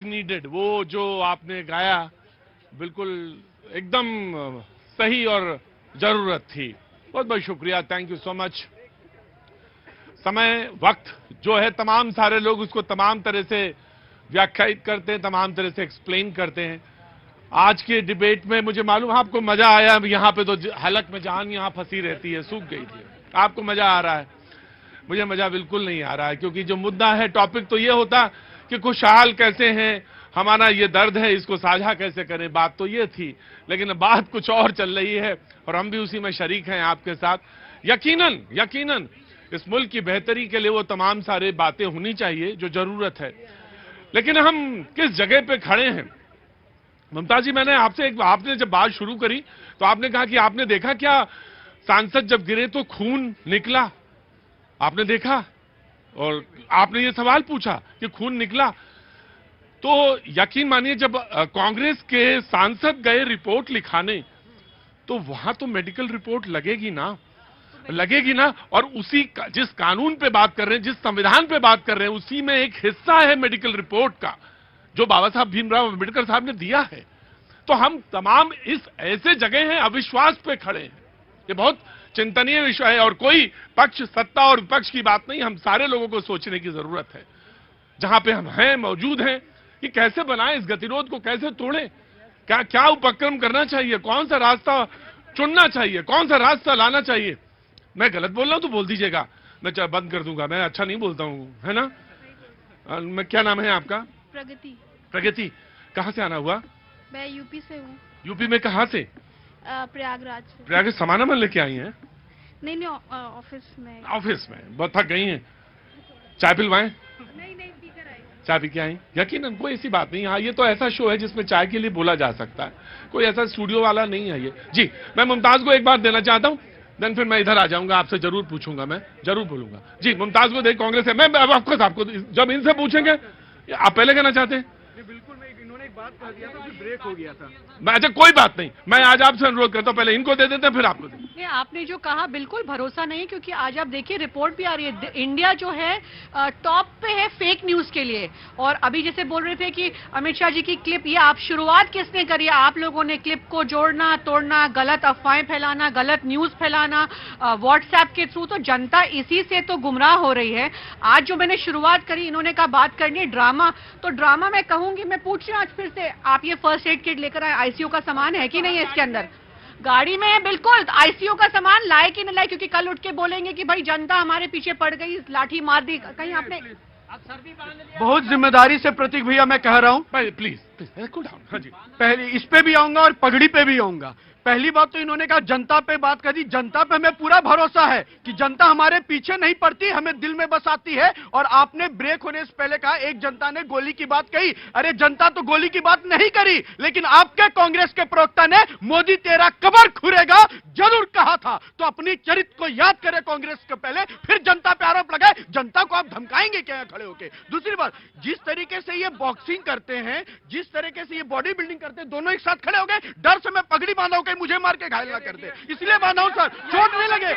Needed, वो जो आपने गाया बिल्कुल एकदम सही और जरूरत थी। बहुत बहुत शुक्रिया, थैंक यू सो मच। समय वक्त जो है तमाम सारे लोग उसको तमाम तरह से व्याख्यायित करते हैं, तमाम तरह से एक्सप्लेन करते हैं। आज के डिबेट में मुझे मालूम आपको मजा आया। यहाँ पे तो हलक में जान यहाँ फंसी रहती है, सूख गई थी। आपको मजा आ रहा है, मुझे मजा बिल्कुल नहीं आ रहा है, क्योंकि जो मुद्दा है, टॉपिक तो ये होता कि खुशहाल कैसे हैं, हमारा ये दर्द है, इसको साझा कैसे करें, बात तो ये थी। लेकिन बात कुछ और चल रही है और हम भी उसी में शरीक हैं आपके साथ। यकीनन यकीनन इस मुल्क की बेहतरी के लिए वो तमाम सारे बातें होनी चाहिए जो जरूरत है। लेकिन हम किस जगह पे खड़े हैं? ममता जी, मैंने आपने जब बात शुरू करी तो आपने कहा कि आपने देखा क्या सांसद जब गिरे तो खून निकला, आपने देखा? और आपने ये सवाल पूछा कि खून निकला, तो यकीन मानिए जब कांग्रेस के सांसद गए रिपोर्ट लिखाने तो वहां तो मेडिकल रिपोर्ट लगेगी ना, लगेगी ना। और उसी जिस कानून पे बात कर रहे हैं, जिस संविधान पे बात कर रहे हैं, उसी में एक हिस्सा है मेडिकल रिपोर्ट का जो बाबा साहब भीमराव अम्बेडकर साहब ने दिया है। तो हम तमाम इस ऐसे जगह हैं, अविश्वास पे खड़े हैं। ये बहुत चिंतनीय विषय है और कोई पक्ष, सत्ता और विपक्ष की बात नहीं, हम सारे लोगों को सोचने की जरूरत है। जहां पे हम हैं, मौजूद हैं, कि कैसे बनाएं इस गतिरोध को, कैसे तोड़ें, क्या उपक्रम करना चाहिए, कौन सा रास्ता चुनना चाहिए, कौन सा रास्ता लाना चाहिए। मैं गलत बोल रहा हूं तो बोल दीजिएगा, मैं बंद कर दूंगा, मैं अच्छा नहीं बोलता हूं, है ना। मैं, क्या नाम है आपका? प्रगति। प्रगति, कहां से आना हुआ? मैं यूपी से हूँ। यूपी में कहां से? प्रयागराज से। प्रयागराज सामान मन लेके आई हैं? नहीं, ऑफिस में। ऑफिस में बहुत थक गई हैं, चाय पिलवाएं? नहीं, पीकर आई। चाय पी के आई? यकीनन कोई ऐसी बात नहीं। हाँ, ये तो ऐसा शो है जिसमें चाय के लिए बोला जा सकता है, कोई ऐसा स्टूडियो वाला नहीं है ये। जी, मैं मुमताज को एक बात देना चाहता हूँ, देन फिर मैं इधर आ जाऊंगा, आपसे जरूर पूछूंगा, मैं जरूर बोलूंगा। जी, मुमताज को देख, कांग्रेस है। मैं ऑफकोर्स आपको जब इनसे पूछेंगे, आप पहले कहना चाहते हैं? बिल्कुल, इन्होंने एक बात कह दिया था, फिर ब्रेक हो गया था। अच्छा, कोई बात नहीं, मैं आज आपसे अनुरोध करता हूँ, पहले इनको दे देते हैं फिर आपको दे। आपने जो कहा बिल्कुल भरोसा नहीं, क्योंकि आज आप देखिए रिपोर्ट भी आ रही है, इंडिया जो है टॉप पे है फेक न्यूज के लिए। और अभी जैसे बोल रहे थे कि अमित शाह जी की क्लिप, ये आप शुरुआत किसने करी? आप लोगों ने क्लिप को जोड़ना तोड़ना, गलत अफवाहें फैलाना, गलत न्यूज फैलाना व्हाट्सएप के थ्रू, तो जनता इसी से तो गुमराह हो रही है। आज जो मैंने शुरुआत करी, इन्होंने कहा बात करनी है ड्रामा, तो ड्रामा मैं कहूंगी, मैं पूछ रही हूँ आज फिर से, आप ये फर्स्ट एड किट लेकर आए, आईसीयू का सामान है कि नहीं है इसके अंदर? गाड़ी में है, बिल्कुल आईसीयू का सामान लाए कि नहीं लाए? क्योंकि कल उठ के बोलेंगे कि भाई जनता हमारे पीछे पड़ गई, लाठी मार दी। कहीं आपने बहुत जिम्मेदारी से प्रतीक भैया मैं कह रहा हूँ, प्लीज कूल डाउन। हाँ जी, पहले इस पे भी आऊंगा और पगड़ी पे भी आऊंगा। पहली बात तो इन्होंने कहा जनता पे बात कर दी, जनता पे हमें पूरा भरोसा है कि जनता हमारे पीछे नहीं पड़ती, हमें दिल में बसाती है। और आपने ब्रेक होने से पहले कहा एक जनता ने गोली की बात कही, अरे जनता तो गोली की बात नहीं करी, लेकिन आपके कांग्रेस के प्रवक्ता ने मोदी तेरा कबर खुरेगा जरूर कहा था। तो अपनी चरित्र को याद करें कांग्रेस के पहले, फिर जनता पे आरोप लगाए। जनता को आप धमकाएंगे क्या खड़े होके? दूसरी बात, जिस तरीके से ये बॉक्सिंग करते हैं, जिस तरीके से ये बॉडी बिल्डिंग करते हैं, दोनों एक साथ खड़े हो गए। डर से मैं पगड़ी बांधा हूं, मुझे मार के घायल ना कर दे, इसलिए बांधा हूं सर, चोट नहीं लगे।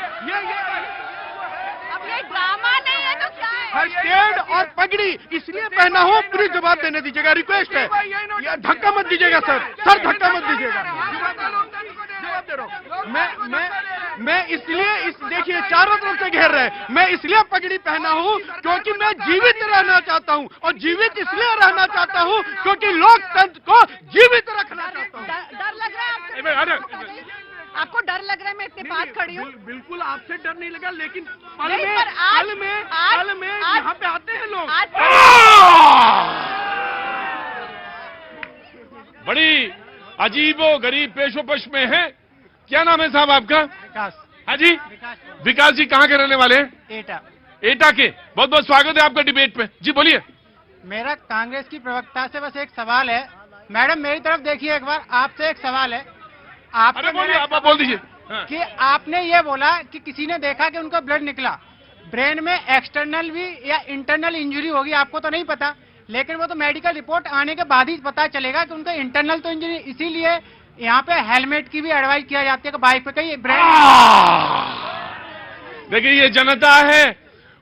अब ये ड्रामा नहीं है तो क्या है? फर्स्ट एड और पगड़ी इसलिए पहना हूं, पूरी जवाब देने दीजिएगा, रिक्वेस्ट है। ये धक्का मत दीजिएगा सर धक्का मत दीजिएगा, जवाब दे रहा हूं। मैं इसलिए देखिए चारों तरफ से घेर रहे, मैं इसलिए पगड़ी पहना हूं क्योंकि मैं जीवित रहना चाहता हूं, और जीवित इसलिए रहना चाहता हूं क्योंकि लोकतंत्र को जीवित रखना चाहता हूं। डर लग रहा है आपको? डर लग रहा है मैं इतने पास खड़ी हूँ? बिल्कुल आपसे डर नहीं लगा, लेकिन कल में यहाँ पे आते हैं लोग। बड़ी अजीबो गरीब पेशोपश में है। क्या नाम है साहब आपका? विकास। हाँ जी, विकास जी कहाँ के रहने वाले हैं? एटा। एटा के। बहुत बहुत स्वागत है आपका डिबेट में। जी बोलिए। मेरा कांग्रेस की प्रवक्ता से बस एक सवाल है। मैडम मेरी तरफ देखिए एक बार, आपसे एक सवाल है। अरे बोलिए, आप बोल दीजिए। हाँ। कि आपने ये बोला कि किसी ने देखा कि उनका ब्लड निकला, ब्रेन में एक्सटर्नल भी या इंटरनल इंजरी होगी, आपको तो नहीं पता, लेकिन वो तो मेडिकल रिपोर्ट आने के बाद ही पता चलेगा कि उनका इंटरनल तो इंजरी। इसीलिए यहाँ पे हेलमेट की भी एडवाइस किया जाती है कि बाइक पे कहीं ब्रेन। देखिए, ये जनता है,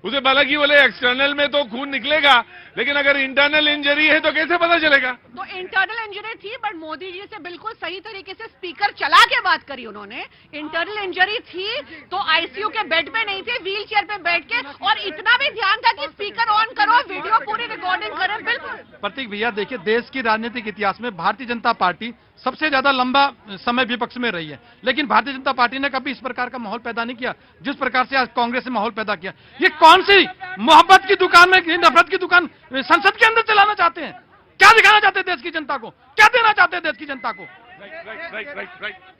उसे भला की बोले एक्सटर्नल में तो खून निकलेगा, लेकिन अगर इंटरनल इंजरी है तो कैसे पता चलेगा? तो इंटरनल इंजरी थी, बट मोदी जी से बिल्कुल सही तरीके से स्पीकर चला के बात करी उन्होंने। इंटरनल इंजरी थी तो आईसीयू के बेड पे नहीं थे, व्हील चेयर पे बैठ के, और इतना भी ध्यान था कि स्पीकर ऑन करो, वीडियो पूरी रिकॉर्डिंग करें। बिल्कुल प्रतीक भैया, देखिए देश की राजनीतिक इतिहास में भारतीय जनता पार्टी सबसे ज्यादा लंबा समय विपक्ष में रही है, लेकिन भारतीय जनता पार्टी ने कभी इस प्रकार का माहौल पैदा नहीं किया जिस प्रकार से आज कांग्रेस ने माहौल पैदा किया। ये कौन सी मोहब्बत की दुकान में नफरत की दुकान संसद के अंदर चलाना चाहते हैं? क्या दिखाना चाहते हैं देश की जनता को? क्या देना चाहते हैं देश की जनता को?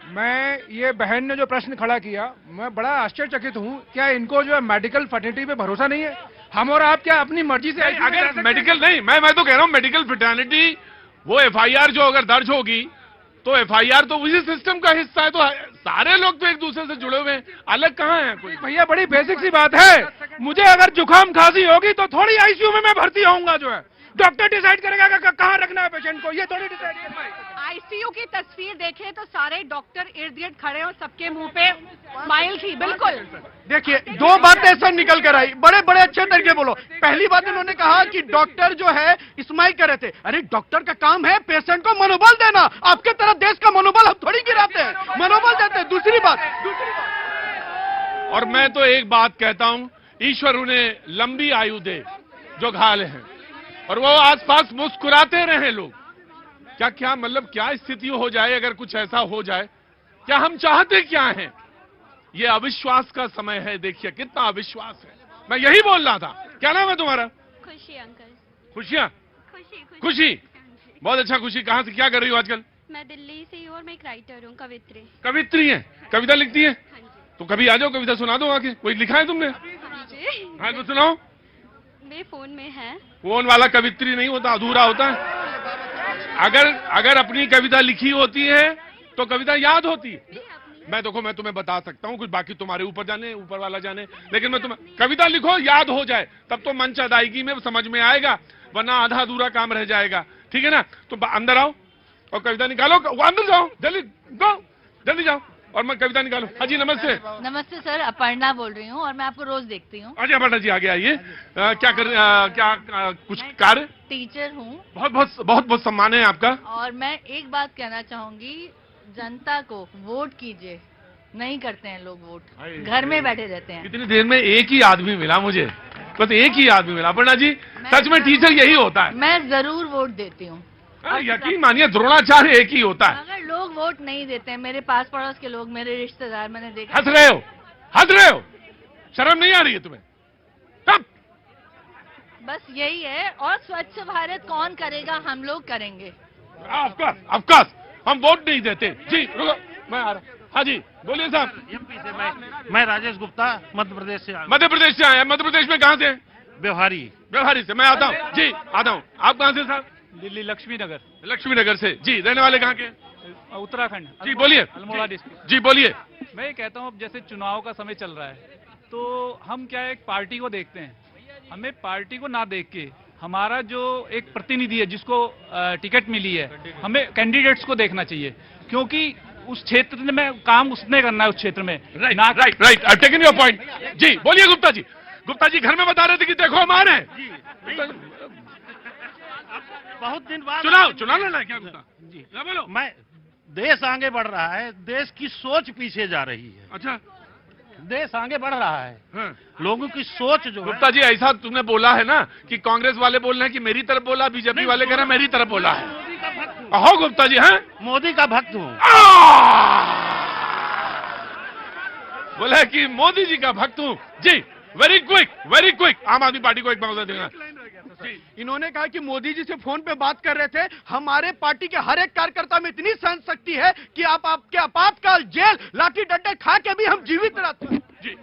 मैं, ये बहन ने जो प्रश्न खड़ा किया, मैं बड़ा आश्चर्यचकित हूँ। क्या इनको जो है मेडिकल फर्टिलिटी पे भरोसा नहीं है? हम और आप क्या अपनी मर्जी से अगर मेडिकल नहीं, मैं तो कह रहा हूँ मेडिकल फर्टिलिटी, वो एफआईआर जो अगर दर्ज होगी तो एफआईआर तो उसी सिस्टम का हिस्सा है, तो सारे लोग तो एक दूसरे से जुड़े हुए हैं, अलग कहाँ हैं कोई? भैया बड़ी बेसिक सी बात है, मुझे अगर जुकाम खांसी होगी तो थोड़ी आईसीयू में मैं भर्ती होऊंगा। जो है डॉक्टर डिसाइड करेगा कहाँ रखना है पेशेंट को, ये थोड़ी डिसाइड है। आईसीयू की तस्वीर देखें तो सारे डॉक्टर इर्द गिर्द खड़े और सबके मुंह पे स्माइल थी। बिल्कुल देखिए, दो बातें सब निकल कर आई, बड़े बड़े अच्छे तरीके बोलो। पहली बात इन्होंने कहा कि डॉक्टर जो है स्माइल कर रहे थे। अरे डॉक्टर का काम है पेशेंट को मनोबल देना, आपके तरफ देश का मनोबल हम थोड़ी गिराते हैं, मनोबल देते हैं। दूसरी बात, और मैं तो एक बात कहता हूं, ईश्वर उन्हें लंबी आयु दे जो घायल हैं, और वो आसपास मुस्कुराते रहे लोग। क्या मतलब क्या स्थिति हो जाए अगर कुछ ऐसा हो जाए? क्या हम चाहते क्या हैं? ये अविश्वास का समय है, देखिए कितना अविश्वास है। मैं यही बोल रहा था। क्या नाम है तुम्हारा? खुशी अंकल। खुशियां? खुशी खुशी, बहुत अच्छा। खुशी, कहाँ से क्या कर रही हो आजकल? मैं दिल्ली से हूँ और मैं एक राइटर हूँ, कवित्री। कवित्री है? कविता लिखती है? हाँ जी। तो कभी आ जाओ, कविता सुना दो आके। कोई लिखा है तुमने? हाँ जी। हाँ तो सुनाओ। मेरे फोन में है। फोन वाला कवित्री नहीं होता, अधूरा होता है। अगर अपनी कविता लिखी होती है तो कविता याद होती है। मैं देखो, मैं तुम्हें बता सकता हूँ कुछ, बाकी तुम्हारे ऊपर जाने, ऊपर वाला जाने, लेकिन मैं तुम्हें कविता लिखो, याद हो जाए, तब तो मंच अदायगी में समझ में आएगा, वरना आधा अधूरा काम रह जाएगा। ठीक है ना? तो अंदर आओ और कविता निकालो। अंदर जाओ, जल्दी गो, जल्दी जाओ और मैं कविता निकालू। हाँ जी, नमस्ते। नमस्ते सर, अपर्णा बोल रही हूँ और मैं आपको रोज देखती हूँ। अजय अपर्णा जी आगे आइए। कुछ कार्य? टीचर हूँ। बहुत सम्मान है आपका। और मैं एक बात कहना चाहूंगी, जनता को वोट कीजिए। नहीं करते हैं लोग वोट, घर में बैठे रहते हैं। कितनी देर में एक ही आदमी मिला मुझे, बस एक ही आदमी मिला। अपर्णा जी, सच में टीचर यही होता है। मैं जरूर वोट देती हूँ। यकीन मानिए, द्रोणाचार्य एक ही होता है। अगर लोग वोट नहीं देते हैं, मेरे पास पड़ोस के लोग, मेरे रिश्तेदार, मैंने देखा। हंस रहे हो? शर्म नहीं आ रही है तुम्हें? तब बस यही है। और स्वच्छ भारत कौन करेगा? हम लोग करेंगे। ऑफकोर्स हम वोट नहीं देते। जी रुको, मैं आ रहा। हाँ जी, बोलिए साहब। एमपी से मैं राजेश गुप्ता, मध्य प्रदेश से आया। मध्य प्रदेश से आया। मध्य प्रदेश में कहाँ से? व्यवहारी से। मैं आता हूँ जी, आता हूँ। आप कहाँ से साहब? दिल्ली लक्ष्मी नगर से। जी, रहने वाले कहाँ के? उत्तराखंड। जी बोलिए। अल्मोड़ा डिस्ट्रिक्ट। जी बोलिए। मैं ये कहता हूँ, अब जैसे चुनाव का समय चल रहा है, तो हम क्या एक पार्टी को देखते हैं। हमें पार्टी को ना देख के हमारा जो एक प्रतिनिधि है जिसको टिकट मिली है, हमें कैंडिडेट्स को देखना चाहिए, क्योंकि उस क्षेत्र में काम उसने करना है, उस क्षेत्र में। Right, I taken your point. जी बोलिए गुप्ता जी। गुप्ता जी घर में बता रहे थे कि देखो हम आ रहे हैं। बहुत दिन बाद चुनाव लड़ना है क्या गुप्ता जी? बोलो। मैं, देश आगे बढ़ रहा है, देश की सोच पीछे जा रही है। अच्छा, देश आगे बढ़ रहा है। हाँ। लोगों की सोच जो गुप्ता जी, ऐसा तुमने बोला है ना कि कांग्रेस वाले बोल रहे हैं कि मेरी तरफ बोला, बीजेपी वाले कह रहे हैं मेरी तरफ बोला है। मोदी का भक्त हूँ। हो गुप्ता जी? हैं? मोदी का भक्त हूँ। बोला कि मोदी जी का भक्त हूँ। जी, वेरी क्विक। आम आदमी पार्टी को एक मौका देना। इन्होंने कहा कि मोदी जी से फोन पे बात कर रहे थे, हमारे पार्टी के हर एक कार्यकर्ता में इतनी सहन शक्ति है कि आपके आपातकाल जेल लाठी डंडे खा के भी हम जीवित रहते हैं। जी।